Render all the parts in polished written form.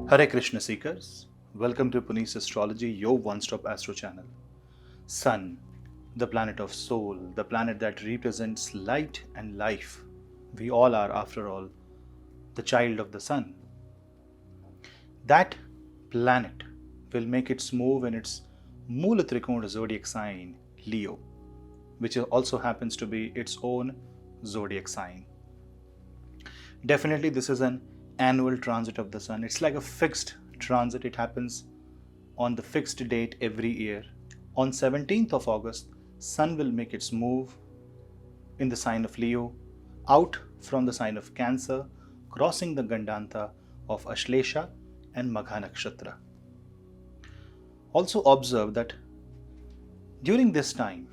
Hare Krishna Seekers, welcome to Punneit Astrology, your one-stop astro channel. Sun, the planet of soul, the planet that represents light and life. We all are, after all, the child of the sun. That planet will make its move in its Moola Trikona zodiac sign, Leo, which also happens to be its own zodiac sign. Definitely, this is an annual transit of the sun. It's like a fixed transit. It happens on the fixed date every year. On 17th of August, sun will make its move in the sign of Leo, out from the sign of Cancer, crossing the Gandanta of Ashlesha and Magha Nakshatra. Also observe that during this time,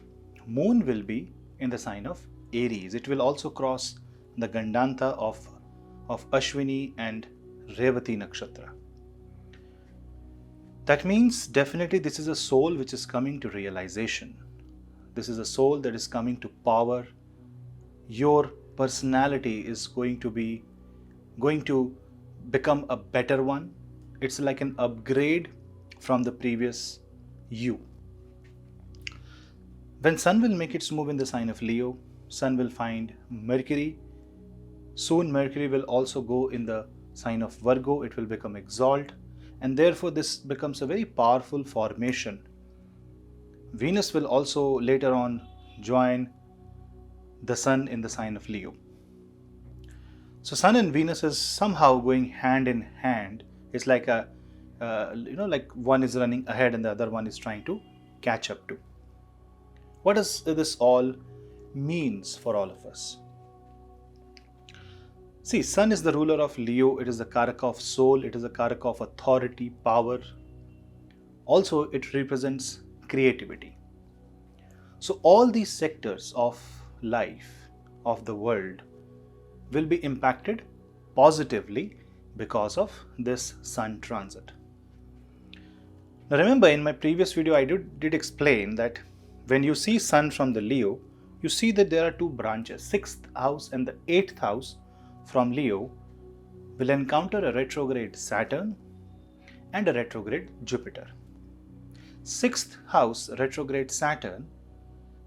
moon will be in the sign of Aries. It will also cross the Gandanta of Ashwini and Revati Nakshatra. That means definitely this is a soul which is coming to realization. This is a soul that is coming to power. Your personality is going to become a better one. It's like an upgrade from the previous you. When sun will make its move in the sign of Leo, sun will find Mercury. Soon Mercury will also go in the sign of Virgo. It will become exalt, and therefore this becomes a very powerful formation. Venus will also later on join the sun in the sign of Leo. So sun and Venus is somehow going hand in hand. It's like like one is running ahead and the other one is trying to catch up to. What does this all means for all of us? See, sun is the ruler of Leo. It is the karaka of soul. It is the karaka of authority, power. Also, it represents creativity. So all these sectors of life, of the world, will be impacted positively because of this sun transit. Now remember, in my previous video, I did explain that when you see sun from the Leo, you see that there are two branches, 6th house and the 8th house from Leo will encounter a retrograde Saturn and a retrograde Jupiter. 6th house retrograde Saturn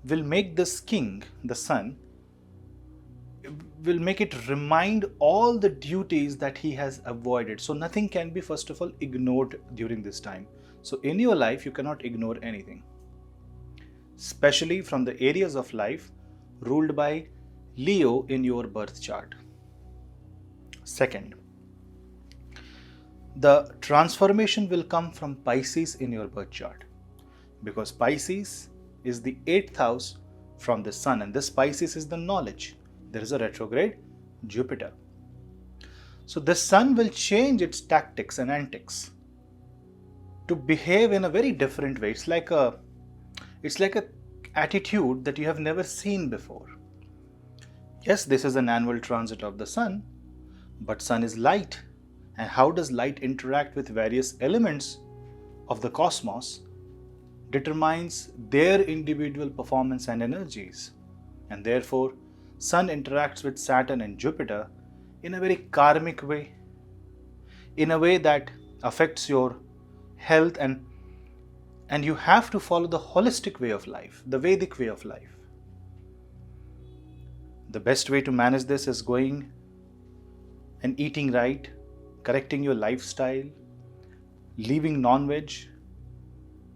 will make this king, the sun, will make it remind all the duties that he has avoided. So nothing can be, first of all, ignored during this time. So in your life, you cannot ignore anything, especially from the areas of life ruled by Leo in your birth chart. Second, the transformation will come from Pisces in your birth chart, because Pisces is the 8th house from the sun, and this Pisces is the knowledge. There is a retrograde Jupiter. So the sun will change its tactics and antics to behave in a very different way. It's like a attitude that you have never seen before. Yes, this is an annual transit of the sun, but sun is light, and how does light interact with various elements of the cosmos determines their individual performance and energies. And therefore, sun interacts with Saturn and Jupiter in a very karmic way, in a way that affects your health, and you have to follow the holistic way of life, the Vedic way of life. The best way to manage this is going and eating right, correcting your lifestyle, leaving non-veg.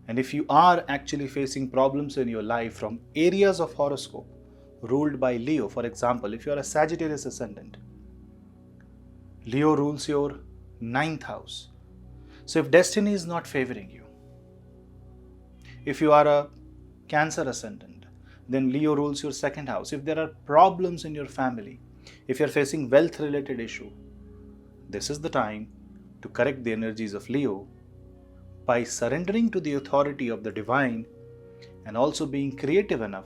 And if you are actually facing problems in your life from areas of horoscope ruled by Leo, for example, if you are a Sagittarius ascendant, Leo rules your 9th house. So if destiny is not favoring you, if you are a Cancer ascendant, then Leo rules your 2nd house. If there are problems in your family, if you are facing wealth related issue, this is the time to correct the energies of Leo by surrendering to the authority of the divine, and also being creative enough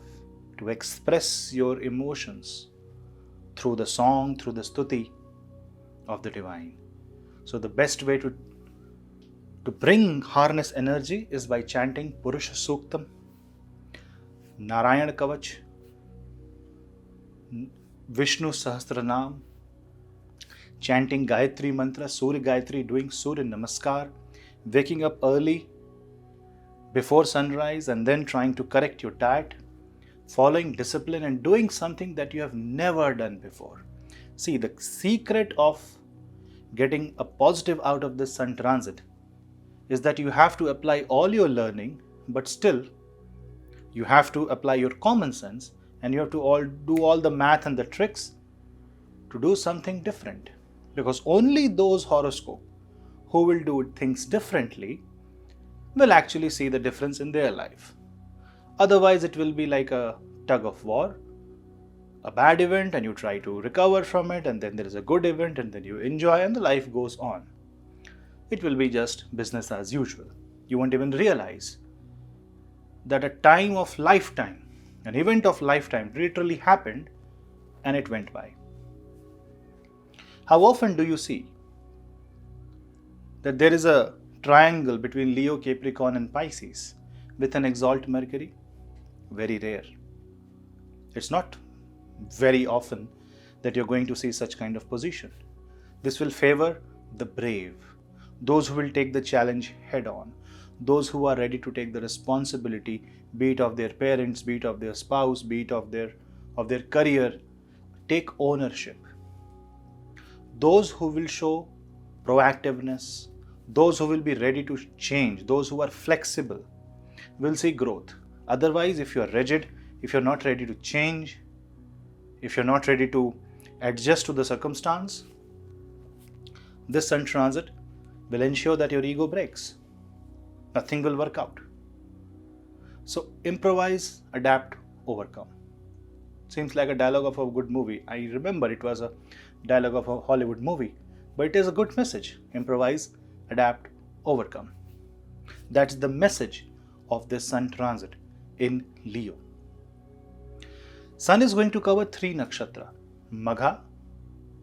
to express your emotions through the song, through the stuti of the divine. So the best way to harness energy is by chanting Purusha Suktam, Narayana Kavach, Vishnu Sahasranam, chanting Gayatri mantra, Surya Gayatri, doing Surya Namaskar, waking up early before sunrise and then trying to correct your diet, following discipline and doing something that you have never done before. See, the secret of getting a positive out of this sun transit is that you have to apply all your learning, but still you have to apply your common sense and you have to do all the math and the tricks to do something different. Because only those horoscope who will do things differently will actually see the difference in their life. Otherwise, it will be like a tug of war, a bad event and you try to recover from it, and then there is a good event and then you enjoy and the life goes on. It will be just business as usual. You won't even realize that a time of lifetime, an event of lifetime literally happened and it went by. How often do you see that there is a triangle between Leo, Capricorn and Pisces with an exalt Mercury? Very rare. It's not very often that you're going to see such kind of position. This will favor the brave, those who will take the challenge head on, those who are ready to take the responsibility, be it of their parents, be it of their spouse, be it of their career, take ownership. Those who will show proactiveness, those who will be ready to change, those who are flexible will see growth. Otherwise, if you are rigid, if you're not ready to change, if you're not ready to adjust to the circumstance, this sun transit will ensure that your ego breaks. Nothing will work out. So improvise, adapt, overcome. Seems like a dialogue of a good movie. I remember it was a dialogue of a Hollywood movie, but it is a good message. Improvise, adapt, overcome. That's the message of this sun transit in Leo. Sun is going to cover 3 nakshatra, Magha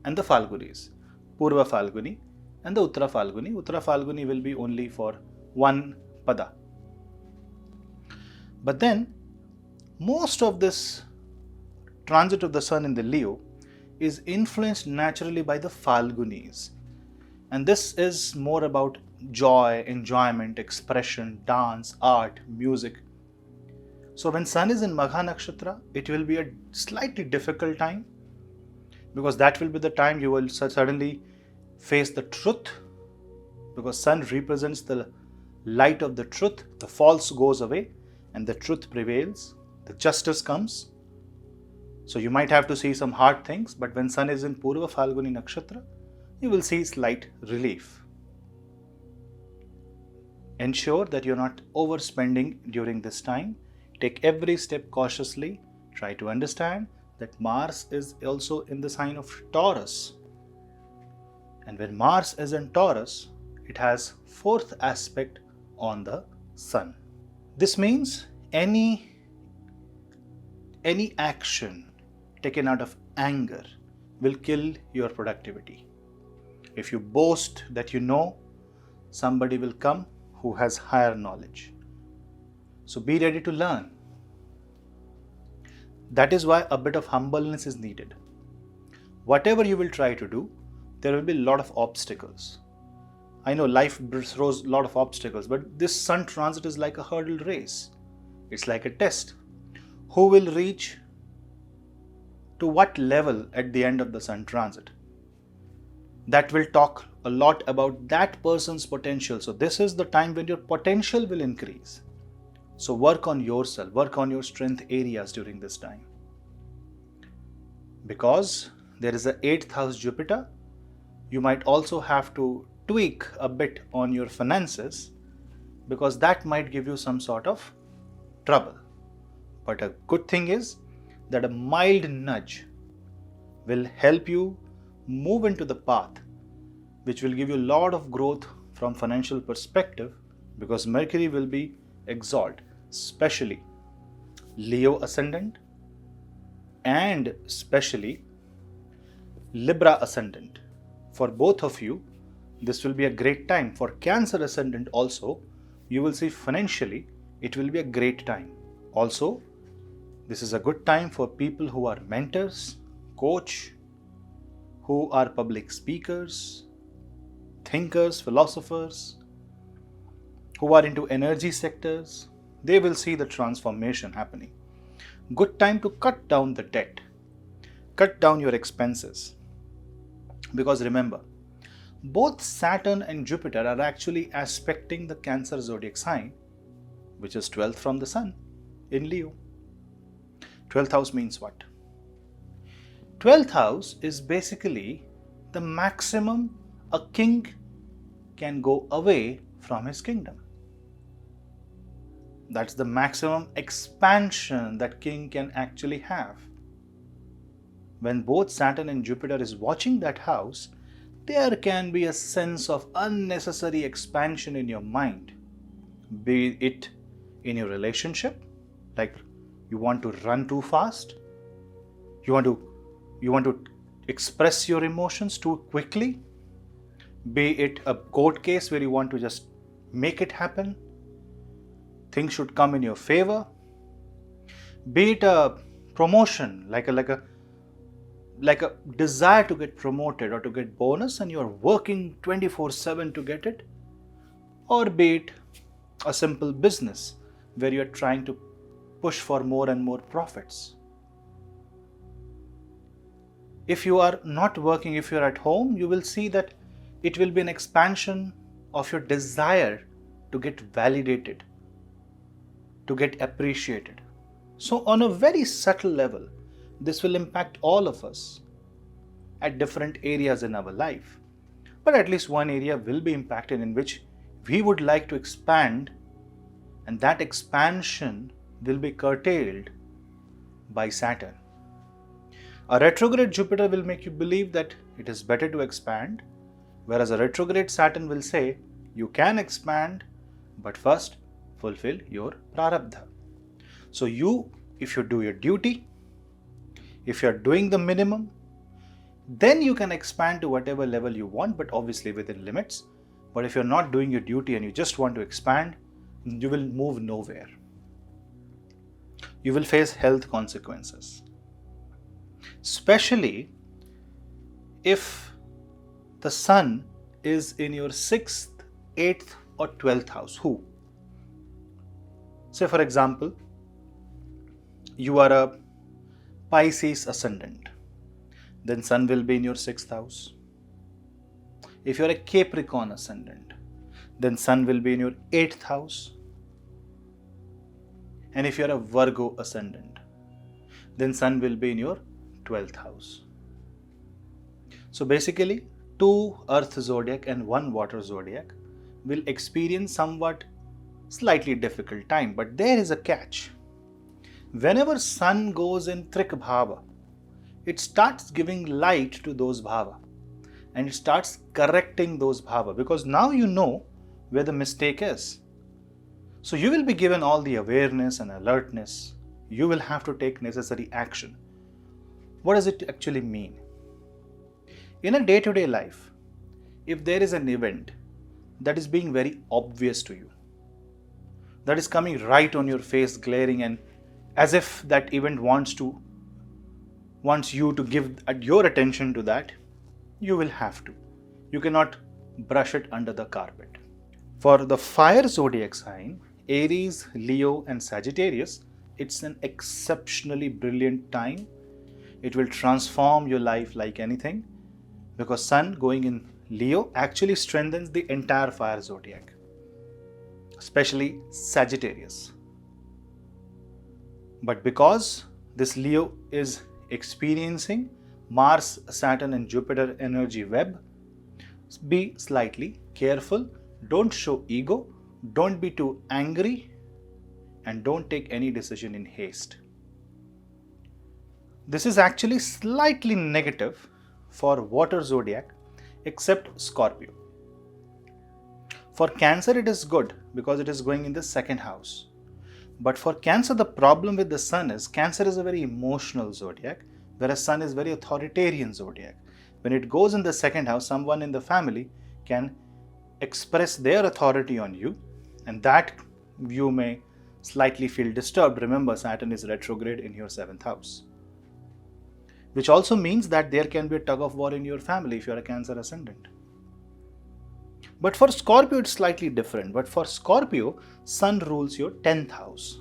and the Falgunis, Purva Falguni and the Uttara Falguni. Uttara Falguni will be only for 1 pada. But then, most of this transit of the sun in the Leo is influenced naturally by the Falgunis. And this is more about joy, enjoyment, expression, dance, art, music. So when sun is in Magha Nakshatra, it will be a slightly difficult time, because that will be the time you will suddenly face the truth, because sun represents the light of the truth. The false goes away and the truth prevails. The justice comes. So you might have to see some hard things, but when sun is in Purva Falguni Nakshatra, you will see slight relief. Ensure that you're not overspending during this time. Take every step cautiously. Try to understand that Mars is also in the sign of Taurus. And when Mars is in Taurus, it has 4th aspect on the Sun. This means any action taken out of anger will kill your productivity. If you boast that you know, somebody will come who has higher knowledge. So be ready to learn. That is why a bit of humbleness is needed. Whatever you will try to do, there will be a lot of obstacles. I know life throws a lot of obstacles, but this sun transit is like a hurdle race. It's like a test. Who will reach to what level at the end of the sun transit? That will talk a lot about that person's potential. So this is the time when your potential will increase. So work on yourself, work on your strength areas during this time. Because there is a 8th house Jupiter, you might also have to tweak a bit on your finances, because that might give you some sort of trouble. But a good thing is that a mild nudge will help you move into the path which will give you a lot of growth from financial perspective, because Mercury will be exalt, especially Leo ascendant and especially Libra ascendant. For both of you, this will be a great time. For Cancer ascendant also, you will see financially it will be a great time. Also, this is a good time for people who are mentors, coach, who are public speakers, thinkers, philosophers, who are into energy sectors, they will see the transformation happening. Good time to cut down the debt, cut down your expenses. Because remember, both Saturn and Jupiter are actually aspecting the Cancer zodiac sign, which is 12th from the Sun in Leo. 12th house means what? 12th house is basically the maximum a king can go away from his kingdom. That's the maximum expansion that king can actually have. When both Saturn and Jupiter is watching that house, there can be a sense of unnecessary expansion in your mind, be it in your relationship, like you want to run too fast, you want to express your emotions too quickly, be it a court case where you want to just make it happen, things should come in your favor, be it a promotion, like a desire to get promoted or to get bonus and you're working 24/7 to get it, or be it a simple business where you're trying to push for more and more profits. If you are not working, if you're at home, you will see that it will be an expansion of your desire to get validated, to get appreciated. So on a very subtle level, this will impact all of us at different areas in our life. But at least one area will be impacted in which we would like to expand, and that expansion will be curtailed by Saturn. A retrograde Jupiter will make you believe that it is better to expand, whereas a retrograde Saturn will say you can expand, but first fulfill your prarabdha. So if you do your duty, if you're doing the minimum, then you can expand to whatever level you want, but obviously within limits. But if you're not doing your duty and you just want to expand, you will move nowhere. You will face health consequences. Especially if the Sun is in your 6th, 8th or 12th house. Who? Say for example, you are a Pisces ascendant, then Sun will be in your 6th house. If you are a Capricorn ascendant, then Sun will be in your 8th house. And if you are a Virgo ascendant, then Sun will be in your 12th house. So basically, 2 Earth zodiac and 1 water zodiac will experience somewhat slightly difficult time, but there is a catch. Whenever Sun goes in Trik Bhava, it starts giving light to those bhava and it starts correcting those bhava, because now you know where the mistake is. So you will be given all the awareness and alertness. You will have to take necessary action. What does it actually mean? In a day-to-day life, if there is an event that is being very obvious to you, that is coming right on your face, glaring, and as if that event wants you to give your attention to that, you will have to. You cannot brush it under the carpet. For the fire zodiac sign, Aries, Leo and Sagittarius, it's an exceptionally brilliant time. It will transform your life like anything, because Sun going in Leo actually strengthens the entire fire zodiac, especially Sagittarius. But because this Leo is experiencing Mars, Saturn and Jupiter energy web, be slightly careful. Don't show ego, don't be too angry, and don't take any decision in haste. This is actually slightly negative for water zodiac except Scorpio. For Cancer it is good because it is going in the 2nd house. But for Cancer, the problem with the Sun is Cancer is a very emotional zodiac, whereas Sun is very authoritarian zodiac. When it goes in the 2nd house, someone in the family can express their authority on you, and that you may slightly feel disturbed. Remember, Saturn is retrograde in your 7th house. which also means that there can be a tug of war in your family if you are a Cancer ascendant. But for Scorpio, it's slightly different. But for Scorpio, Sun rules your 10th house.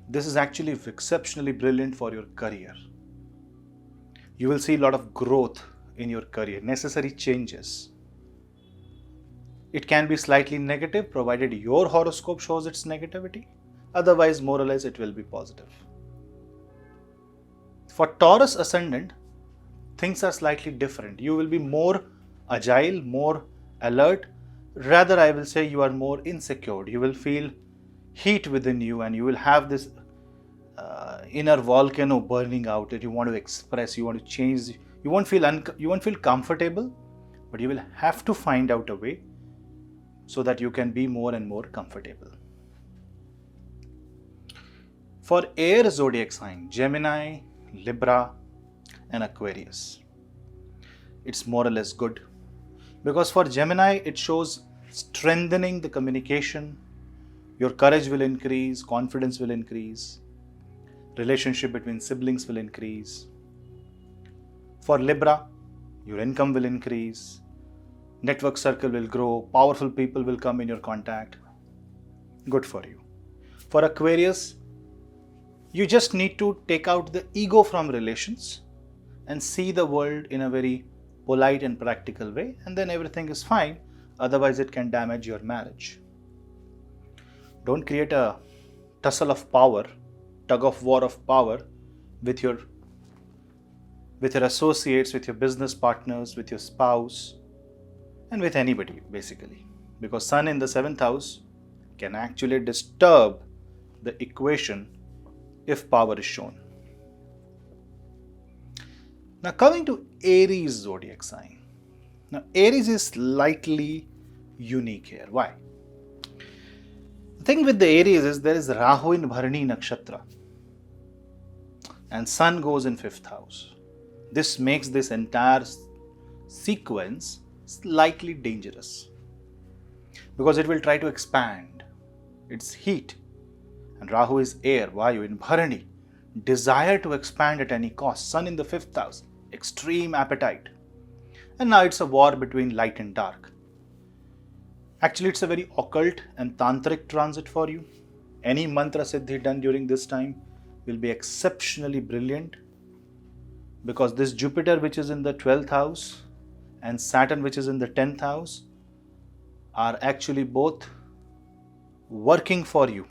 This is actually exceptionally brilliant for your career. You will see a lot of growth in your career, necessary changes. It can be slightly negative provided your horoscope shows its negativity. Otherwise, more or less, it will be positive. For Taurus ascendant, things are slightly different. You will be more agile, more alert. Rather, I will say you are more insecure. You will feel heat within you and you will have this inner volcano burning out that you want to express, you want to change. You won't feel comfortable, but you will have to find out a way so that you can be more and more comfortable. For air zodiac sign, Gemini, Libra and Aquarius, it's more or less good. Because for Gemini, it shows strengthening the communication, your courage will increase, confidence will increase, relationship between siblings will increase. For Libra, your income will increase, network circle will grow, powerful people will come in your contact. Good for you. For Aquarius, you just need to take out the ego from relations and see the world in a very polite and practical way, and then everything is fine. Otherwise, it can damage your marriage. Don't create a tussle of power, tug of war of power with your associates, with your business partners, with your spouse, and with anybody basically. Because Sun in the 7th house can actually disturb the equation if power is shown. Now coming to Aries zodiac sign. Now Aries is slightly unique here. Why? The thing with the Aries is there is Rahu in Bharani Nakshatra and Sun goes in 5th house. This makes this entire sequence slightly dangerous because it will try to expand. It's heat and Rahu is air, Vayu in Bharani, desire to expand at any cost. Sun in the 5th house, extreme appetite. And now it's a war between light and dark. Actually, it's a very occult and tantric transit for you. Any mantra siddhi done during this time will be exceptionally brilliant because this Jupiter, which is in the 12th house, and Saturn, which is in the 10th house, are actually both working for you.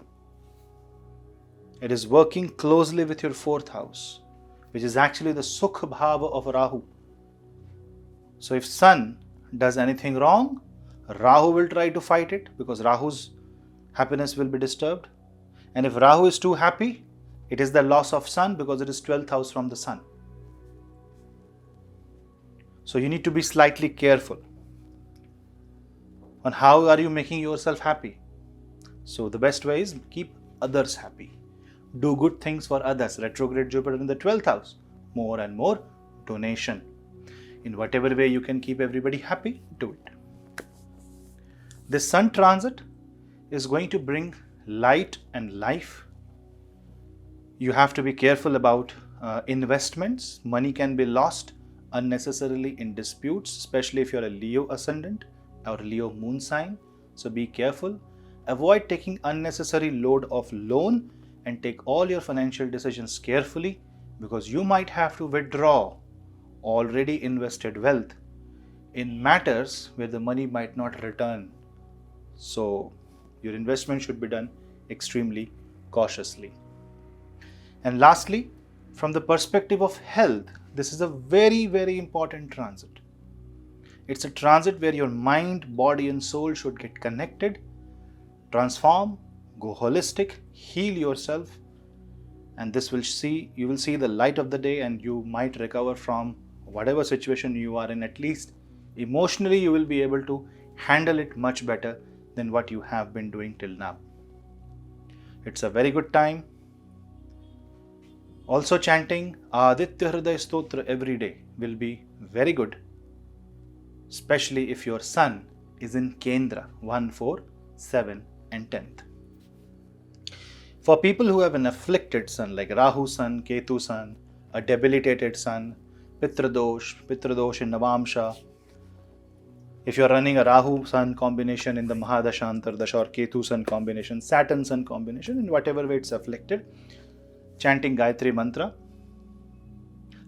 It is working closely with your 4th house, which is actually the Sukh Bhava of Rahu. So if Sun does anything wrong, Rahu will try to fight it because Rahu's happiness will be disturbed. And if Rahu is too happy, it is the loss of Sun because it is 12th house from the Sun. So you need to be slightly careful on how are you making yourself happy. So the best way is keep others happy. Do good things for others. Retrograde Jupiter in the 12th house. More and more donation. In whatever way you can keep everybody happy, do it. This Sun transit is going to bring light and life. You have to be careful about investments. Money can be lost unnecessarily in disputes, especially if you're a Leo ascendant or Leo moon sign. So be careful. Avoid taking unnecessary load of loan and take all your financial decisions carefully because you might have to withdraw already invested wealth in matters where the money might not return. So your investment should be done extremely cautiously. And lastly, from the perspective of health, this is a very, very important transit. It's a transit where your mind, body and soul should get connected, transform, go holistic, heal yourself, and you will see the light of the day and you might recover from whatever situation you are in. At least emotionally you will be able to handle it much better than what you have been doing till now. It's a very good time. Also chanting Aditya Hriday Stotra every day will be very good, especially if your Sun is in Kendra 1, 4, 7 and 10th. For people who have an afflicted Sun like Rahu Sun, Ketu Sun, a debilitated sun, Pitradosh in Navamsha. If you're running a Rahu Sun combination in the Mahadasha, Antardasha, or Ketu Sun combination, Saturn Sun combination, in whatever way it's afflicted, chanting Gayatri Mantra,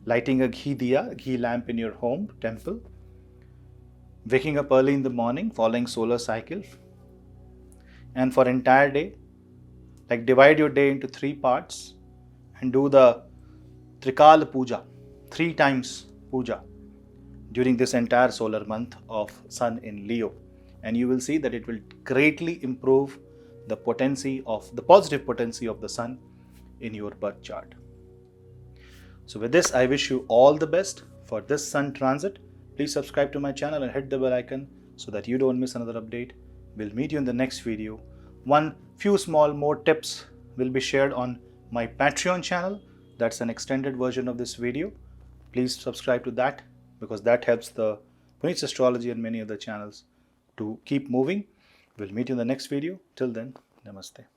lighting a ghee lamp in your home, temple, waking up early in the morning, following solar cycle, and for entire day, like divide your day into 3 parts and do the Trikal Puja, 3 times puja during this entire solar month of Sun in Leo, and you will see that it will greatly improve the positive potency of the Sun in your birth chart. So with this, I wish you all the best for this Sun transit. Please subscribe to my channel and hit the bell icon so that you don't miss another update. We'll meet you in the next video. Few small more tips will be shared on my Patreon channel. That's an extended version of this video. Please subscribe to that because that helps the Punneits Astrology and many other channels to keep moving. We'll meet you in the next video. Till then, namaste.